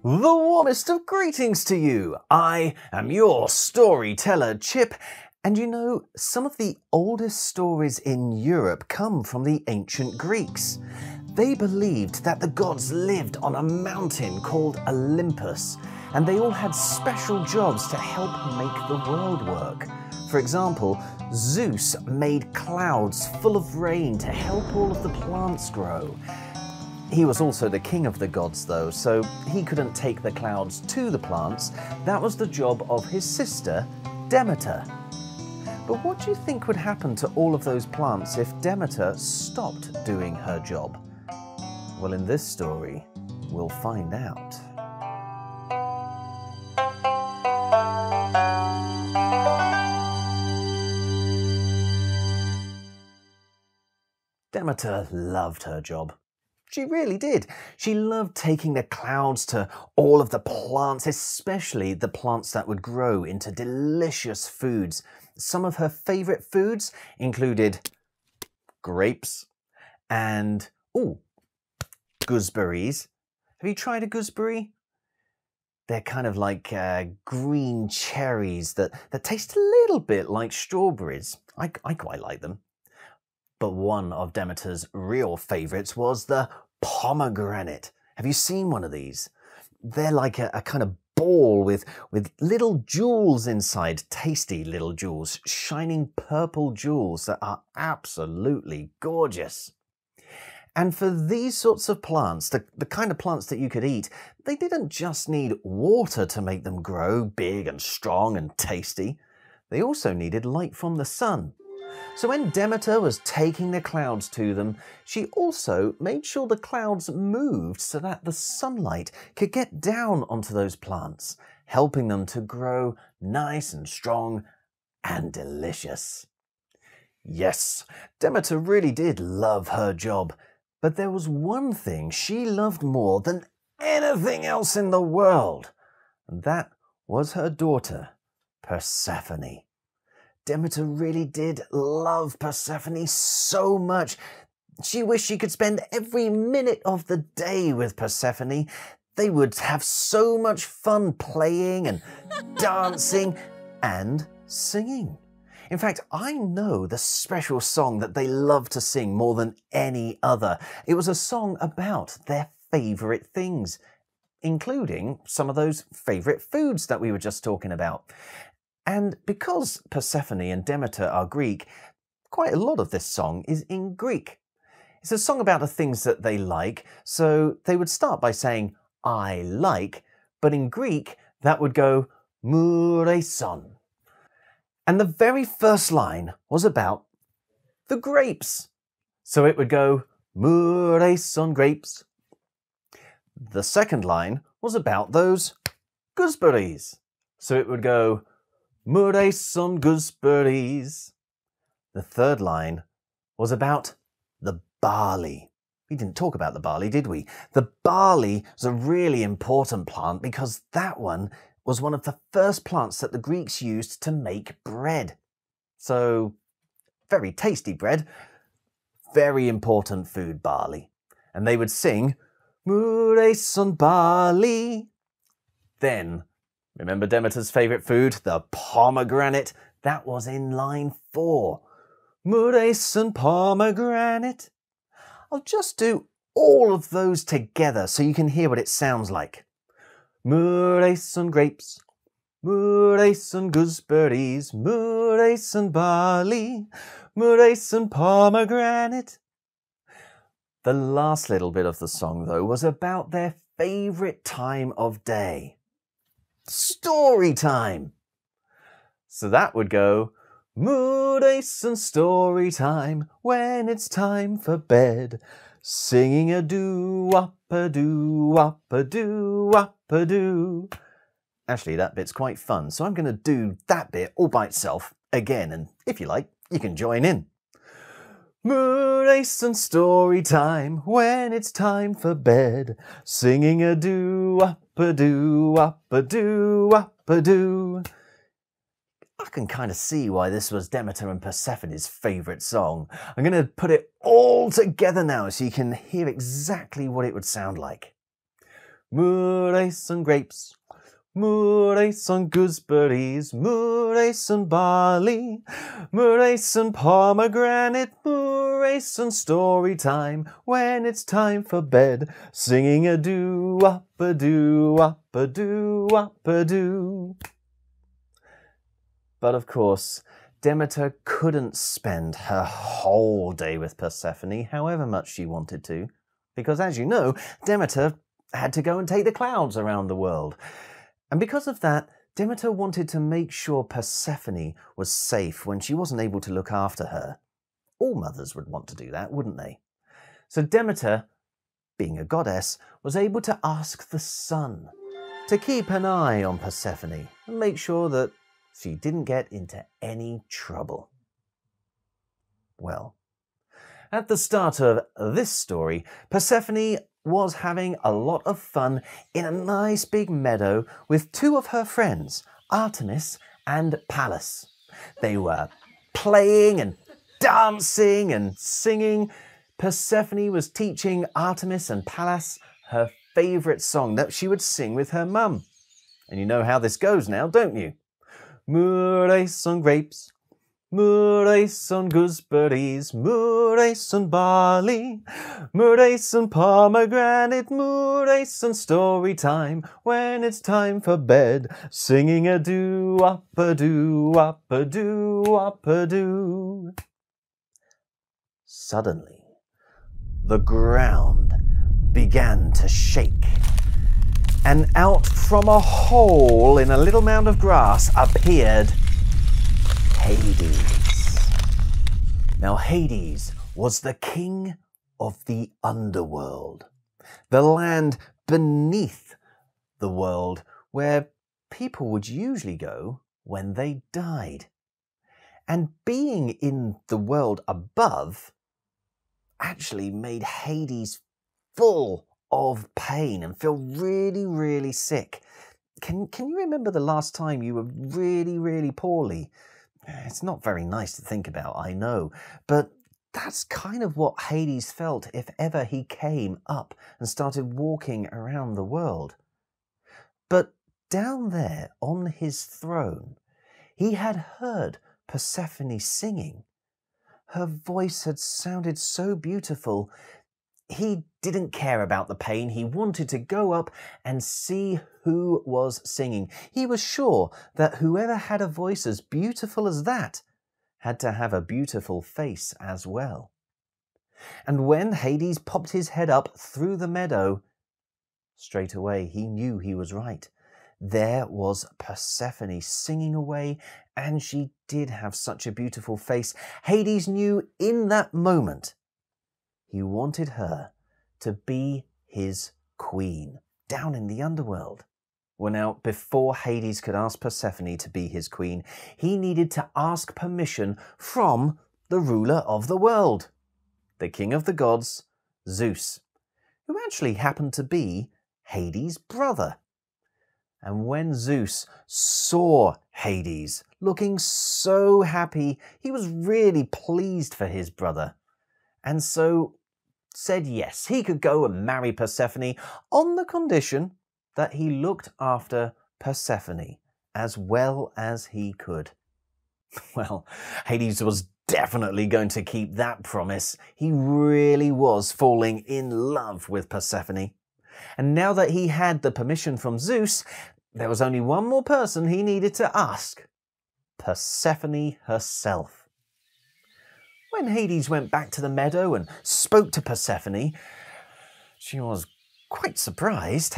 The warmest of greetings to you. I am your storyteller, Chip, and you know, some of the oldest stories in Europe come from the ancient Greeks. They believed that the gods lived on a mountain called Olympus, and they all had special jobs to help make the world work. For example, Zeus made clouds full of rain to help all of the plants grow. He was also the king of the gods though, so he couldn't take the clouds to the plants. That was the job of his sister, Demeter. But what do you think would happen to all of those plants if Demeter stopped doing her job? Well, in this story, we'll find out. Demeter loved her job. She really did. She loved taking the clouds to all of the plants, especially the plants that would grow into delicious foods. Some of her favourite foods included grapes and, gooseberries. Have you tried a gooseberry? They're kind of like green cherries that taste a little bit like strawberries. I quite like them. But one of Demeter's real favourites was the pomegranate. Have you seen one of these? They're like a kind of ball with little jewels inside, tasty little jewels, shining purple jewels that are absolutely gorgeous. And for these sorts of plants, the kind of plants that you could eat, they didn't just need water to make them grow big and strong and tasty. They also needed light from the sun. So when Demeter was taking the clouds to them, she also made sure the clouds moved so that the sunlight could get down onto those plants, helping them to grow nice and strong and delicious. Yes, Demeter really did love her job, but there was one thing she loved more than anything else in the world, and that was her daughter, Persephone. Demeter really did love Persephone so much. She wished she could spend every minute of the day with Persephone. They would have so much fun playing and dancing and singing. In fact, I know the special song that they love to sing more than any other. It was a song about their favourite things, including some of those favourite foods that we were just talking about. And because Persephone and Demeter are Greek, quite a lot of this song is in Greek. It's a song about the things that they like, so they would start by saying, I like, but in Greek that would go, moureson. And the very first line was about the grapes. So it would go, moureson grapes. The second line was about those gooseberries. So it would go, moureson gooseberries. The third line was about the barley. We didn't talk about the barley, did we? The barley was a really important plant because that one was one of the first plants that the Greeks used to make bread. So, very tasty bread. Very important food, barley. And they would sing, moureson barley. Then, remember Demeter's favourite food, the pomegranate? That was in line 4. Moureson pomegranate. I'll just do all of those together so you can hear what it sounds like. Moureson grapes, moureson gooseberries, moureson barley, moureson pomegranate. The last little bit of the song, though, was about their favourite time of day. Story time. So that would go, moureson story time, when it's time for bed, singing a doo-wop-a-doo-wop-a-doo-wop-a-doo. Actually, that bit's quite fun, so I'm going to do that bit all by itself again, and if you like, you can join in. Moureson story time, when it's time for bed, singing a doo-wop-a-doo-wop-a-doo-wop-a-doo. I can kind of see why this was Demeter and Persephone's favourite song. I'm going to put it all together now so you can hear exactly what it would sound like. Moonrace and grapes, moonrace and gooseberries, moonrace and barley, moonrace and pomegranate, moonrace and story time, when it's time for bed, singing a doo-up-a-doo, up-a-doo, up-a-doo. But of course, Demeter couldn't spend her whole day with Persephone, however much she wanted to, because as you know, Demeter had to go and take the clouds around the world. And because of that, Demeter wanted to make sure Persephone was safe when she wasn't able to look after her. All mothers would want to do that, wouldn't they? So Demeter, being a goddess, was able to ask the sun to keep an eye on Persephone and make sure that she didn't get into any trouble. Well, at the start of this story, Persephone was having a lot of fun in a nice big meadow with two of her friends, Artemis and Pallas. They were playing and dancing and singing. Persephone was teaching Artemis and Pallas her favourite song that she would sing with her mum. And you know how this goes now, don't you? Moonrace on grapes, moonrace on gooseberries, moonrace on barley, moonrace on pomegranate, moonrace on story time, when it's time for bed, singing a doo-up-a-doo, up-a-doo, up-a-doo. Suddenly, the ground began to shake, and out from a hole in a little mound of grass appeared Hades. Now Hades was the king of the underworld, the land beneath the world where people would usually go when they died. And being in the world above actually made Hades full of pain and feel really, really sick. Can you remember the last time you were really, really poorly? It's not very nice to think about, I know, but that's kind of what Hades felt if ever he came up and started walking around the world. But down there on his throne, he had heard Persephone singing. Her voice had sounded so beautiful. He didn't care about the pain. He wanted to go up and see who was singing. He was sure that whoever had a voice as beautiful as that had to have a beautiful face as well. And when Hades popped his head up through the meadow, straight away he knew he was right. There was Persephone singing away, and she did have such a beautiful face. Hades knew in that moment he wanted her to be his queen down in the underworld. Well, now, before Hades could ask Persephone to be his queen, he needed to ask permission from the ruler of the world, the king of the gods, Zeus, who actually happened to be Hades' brother. And when Zeus saw Hades looking so happy, he was really pleased for his brother. And so said yes, he could go and marry Persephone on the condition that he looked after Persephone as well as he could. Well, Hades was definitely going to keep that promise. He really was falling in love with Persephone. And now that he had the permission from Zeus, there was only one more person he needed to ask: Persephone herself. When Hades went back to the meadow and spoke to Persephone, she was quite surprised.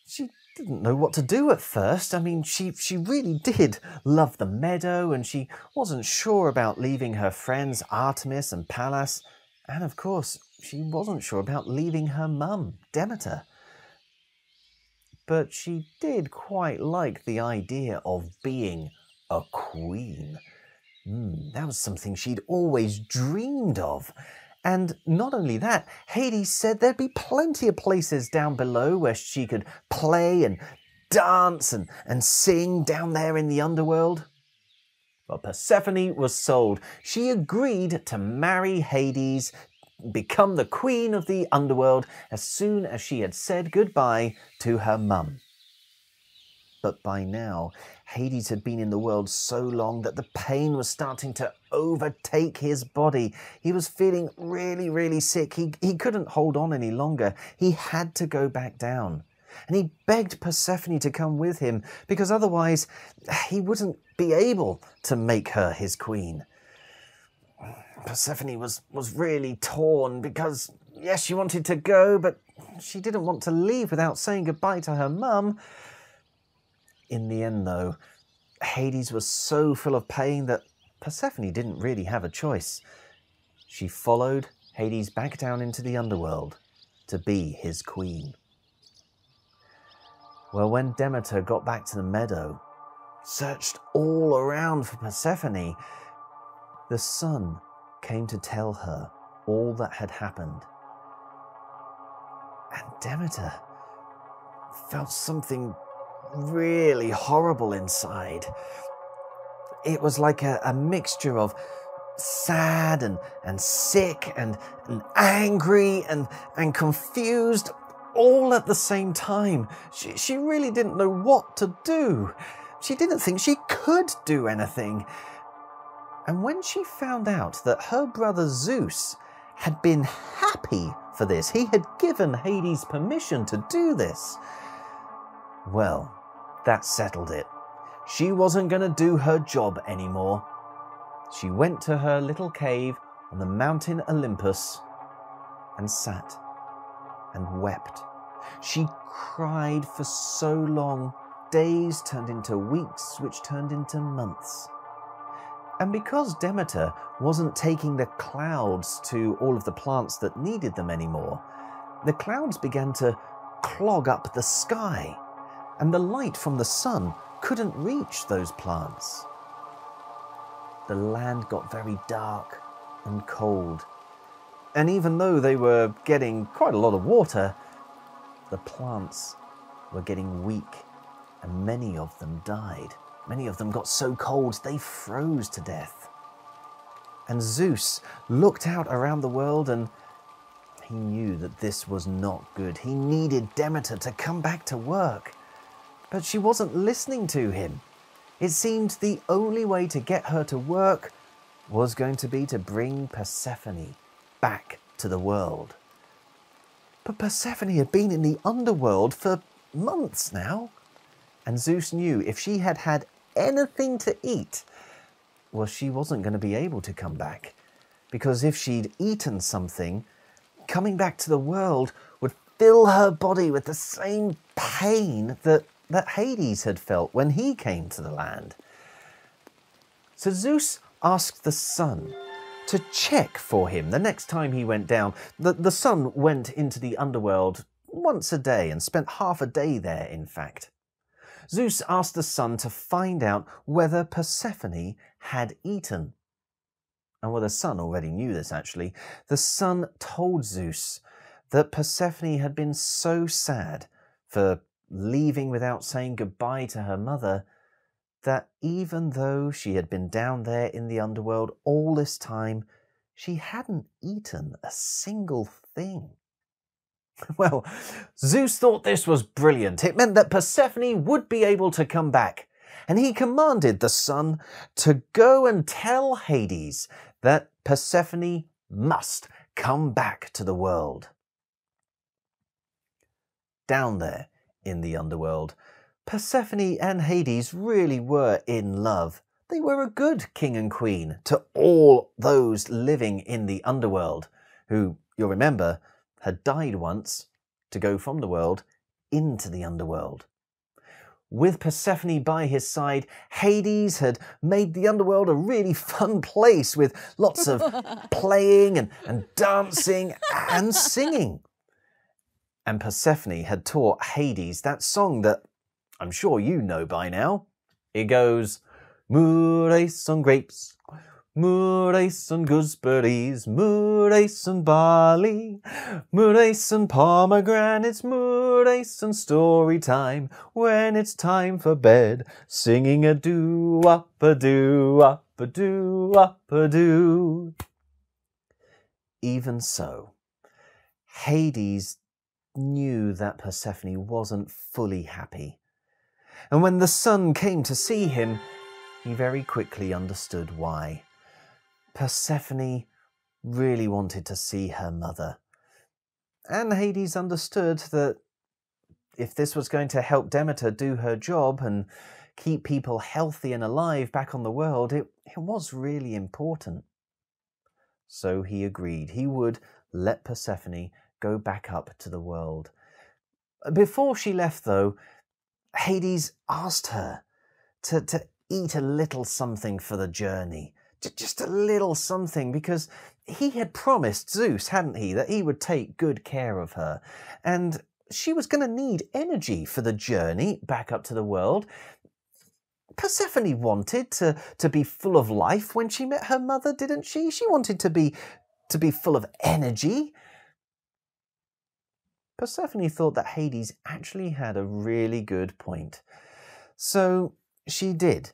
She didn't know what to do at first. I mean, she really did love the meadow, and she wasn't sure about leaving her friends Artemis and Pallas. And of course, she wasn't sure about leaving her mum, Demeter. But she did quite like the idea of being a queen. That was something she'd always dreamed of. And not only that, Hades said there'd be plenty of places down below where she could play and dance and sing down there in the underworld. But Persephone was sold. She agreed to marry Hades become the queen of the underworld as soon as she had said goodbye to her mum. But by now, Hades had been in the world so long that the pain was starting to overtake his body. He was feeling really, really sick. He couldn't hold on any longer. He had to go back down. And he begged Persephone to come with him, because otherwise he wouldn't be able to make her his queen. Persephone was really torn because, yes, she wanted to go, but she didn't want to leave without saying goodbye to her mum. In the end, though, Hades was so full of pain that Persephone didn't really have a choice. She followed Hades back down into the underworld to be his queen. Well, when Demeter got back to the meadow, searched all around for Persephone, the sun came to tell her all that had happened. And Demeter felt something really horrible inside. It was like a mixture of sad and sick and angry and confused all at the same time. She really didn't know what to do. She didn't think she could do anything. And when she found out that her brother Zeus had been happy for this, he had given Hades permission to do this, well, that settled it. She wasn't going to do her job anymore. She went to her little cave on the mountain Olympus and sat and wept. She cried for so long, days turned into weeks, which turned into months. And because Demeter wasn't taking the clouds to all of the plants that needed them anymore, the clouds began to clog up the sky, and the light from the sun couldn't reach those plants. The land got very dark and cold, and even though they were getting quite a lot of water, the plants were getting weak, and many of them died. Many of them got so cold they froze to death. And Zeus looked out around the world and he knew that this was not good. He needed Demeter to come back to work. But she wasn't listening to him. It seemed the only way to get her to work was going to be to bring Persephone back to the world. But Persephone had been in the underworld for months now. And Zeus knew if she had had anything to eat, well, she wasn't going to be able to come back. Because if she'd eaten something, coming back to the world would fill her body with the same pain that Hades had felt when he came to the land. So Zeus asked the sun to check for him the next time he went down. The sun went into the underworld once a day and spent half a day there, in fact. Zeus asked the sun to find out whether Persephone had eaten. And well, the sun already knew this, actually. The sun told Zeus that Persephone had been so sad for leaving without saying goodbye to her mother that even though she had been down there in the underworld all this time, she hadn't eaten a single thing. Well, Zeus thought this was brilliant. It meant that Persephone would be able to come back. And he commanded the sun to go and tell Hades that Persephone must come back to the world. Down there in the underworld, Persephone and Hades really were in love. They were a good king and queen to all those living in the underworld, who, you'll remember, had died once to go from the world into the underworld. With Persephone by his side, Hades had made the underworld a really fun place with lots of playing and dancing and singing. And Persephone had taught Hades that song that I'm sure you know by now. It goes, "Mourace on grapes, mourace on gooseberries, mourace on barley, mourace on pomegranates, mourace on story time, when it's time for bed, singing a doo-up-a-doo-up-a-doo-up-a-doo." Even so, Hades knew that Persephone wasn't fully happy. And when the sun came to see him, he very quickly understood why. Persephone really wanted to see her mother. And Hades understood that if this was going to help Demeter do her job and keep people healthy and alive back on the world, it was really important. So he agreed he would let Persephone go back up to the world. Before she left, though, Hades asked her to eat a little something for the journey. Just a little something, because he had promised Zeus, hadn't he, that he would take good care of her. And she was going to need energy for the journey back up to the world. Persephone wanted to be full of life when she met her mother, didn't she? She wanted to be full of energy. Persephone thought that Hades actually had a really good point. So she did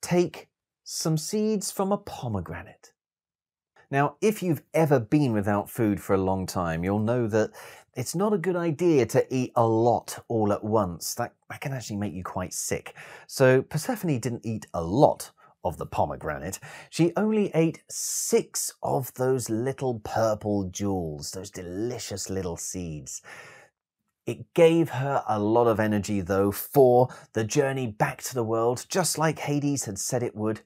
take some seeds from a pomegranate. Now, if you've ever been without food for a long time, you'll know that it's not a good idea to eat a lot all at once. That can actually make you quite sick. So Persephone didn't eat a lot of the pomegranate. She only ate 6 of those little purple jewels, those delicious little seeds. It gave her a lot of energy, though, for the journey back to the world, just like Hades had said it would.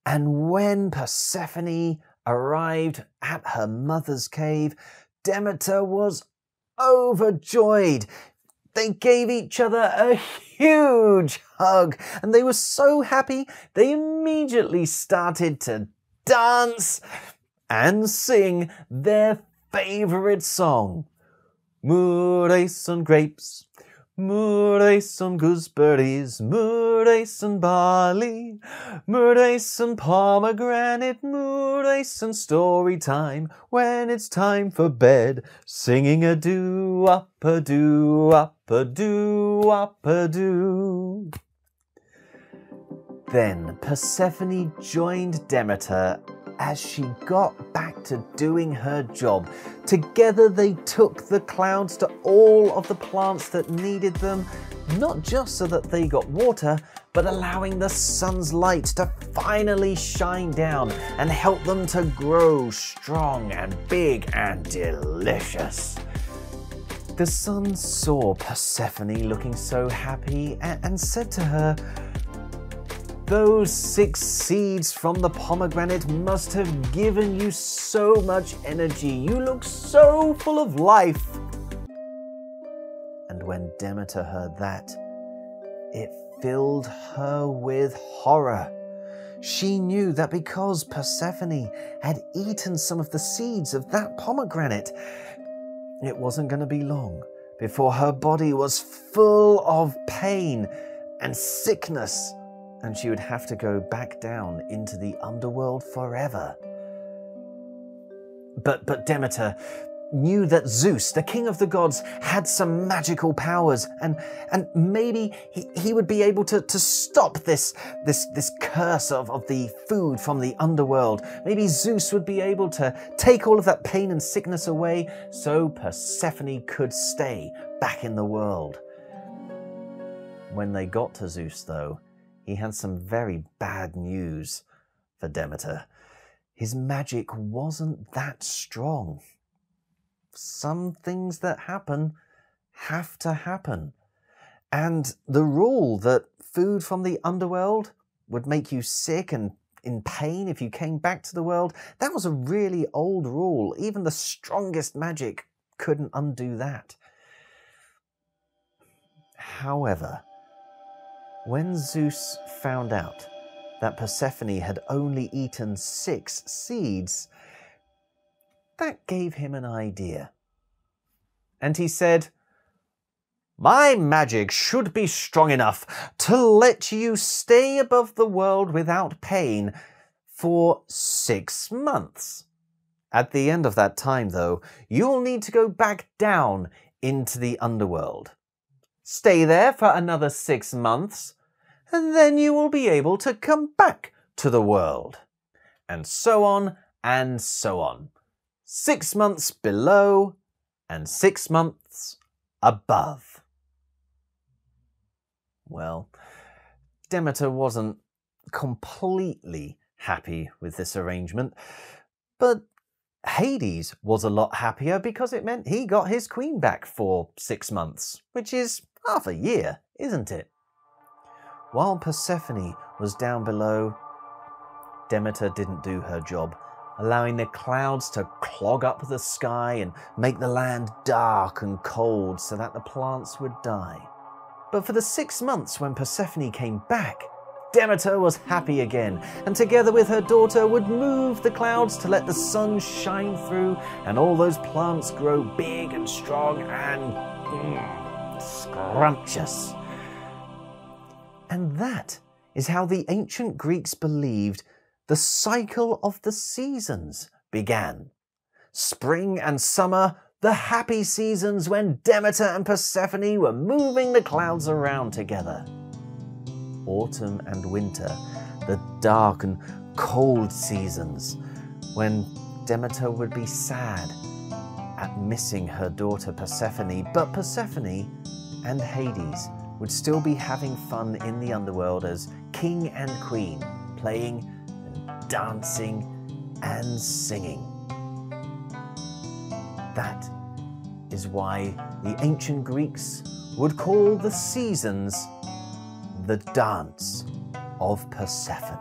And when Persephone arrived at her mother's cave, Demeter was overjoyed. They gave each other a huge hug, and they were so happy they immediately started to dance and sing their favourite song. Moonrace on grapes, moonrace on gooseberries, moonrace on barley, moonrace on pomegranate, moonrace on story time, when it's time for bed, singing a doo-up, a doo-up, a doo-up, a doo. Then Persephone joined Demeter as she got back to doing her job. Together they took the clouds to all of the plants that needed them, not just so that they got water, but allowing the sun's light to finally shine down and help them to grow strong and big and delicious. The sun saw Persephone looking so happy and said to her, "Those 6 seeds from the pomegranate must have given you so much energy. You look so full of life." And when Demeter heard that, it filled her with horror. She knew that because Persephone had eaten some of the seeds of that pomegranate, it wasn't going to be long before her body was full of pain and sickness, and she would have to go back down into the underworld forever. But Demeter knew that Zeus, the king of the gods, had some magical powers, and maybe he would be able to stop this curse of the food from the underworld. Maybe Zeus would be able to take all of that pain and sickness away so Persephone could stay back in the world. When they got to Zeus, though, he had some very bad news for Demeter. His magic wasn't that strong. Some things that happen have to happen. And the rule that food from the underworld would make you sick and in pain if you came back to the world, that was a really old rule. Even the strongest magic couldn't undo that. However, when Zeus found out that Persephone had only eaten 6 seeds, that gave him an idea. And he said, "My magic should be strong enough to let you stay above the world without pain for 6 months. At the end of that time, though, you'll need to go back down into the underworld. Stay there for another 6 months, and then you will be able to come back to the world." And so on and so on. 6 months below, and 6 months above. Well, Demeter wasn't completely happy with this arrangement, but Hades was a lot happier because it meant he got his queen back for 6 months, which is half a year, isn't it? While Persephone was down below, Demeter didn't do her job, allowing the clouds to clog up the sky and make the land dark and cold so that the plants would die. But for the 6 months when Persephone came back, Demeter was happy again, and together with her daughter would move the clouds to let the sun shine through and all those plants grow big and strong and scrumptious. And that is how the ancient Greeks believed the cycle of the seasons began. Spring and summer, the happy seasons when Demeter and Persephone were moving the clouds around together. Autumn and winter, the dark and cold seasons, when Demeter would be sad at missing her daughter Persephone, but Persephone and Hades would still be having fun in the underworld as king and queen, playing and dancing and singing. That is why the ancient Greeks would call the seasons the dance of Persephone.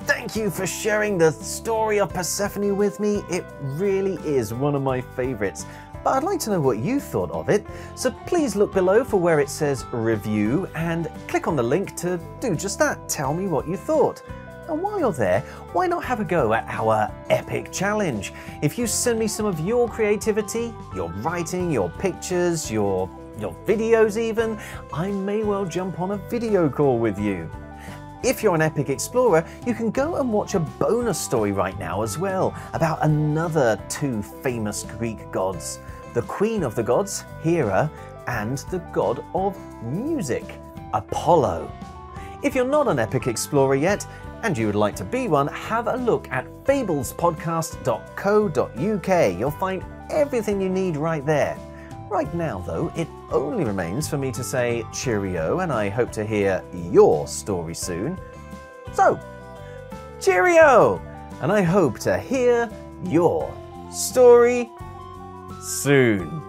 Thank you for sharing the story of Persephone with me. It really is one of my favourites. But I'd like to know what you thought of it, so please look below for where it says review and click on the link to do just that. Tell me what you thought. And while you're there, why not have a go at our epic challenge? If you send me some of your creativity, your writing, your pictures, your videos even, I may well jump on a video call with you. If you're an epic explorer, you can go and watch a bonus story right now as well about another 2 famous Greek gods, the queen of the gods, Hera, and the god of music, Apollo. If you're not an epic explorer yet, and you would like to be one, have a look at fablespodcast.co.uk. You'll find everything you need right there. Right now, though, it only remains for me to say cheerio, and I hope to hear your story soon. So, cheerio! And I hope to hear your story soon.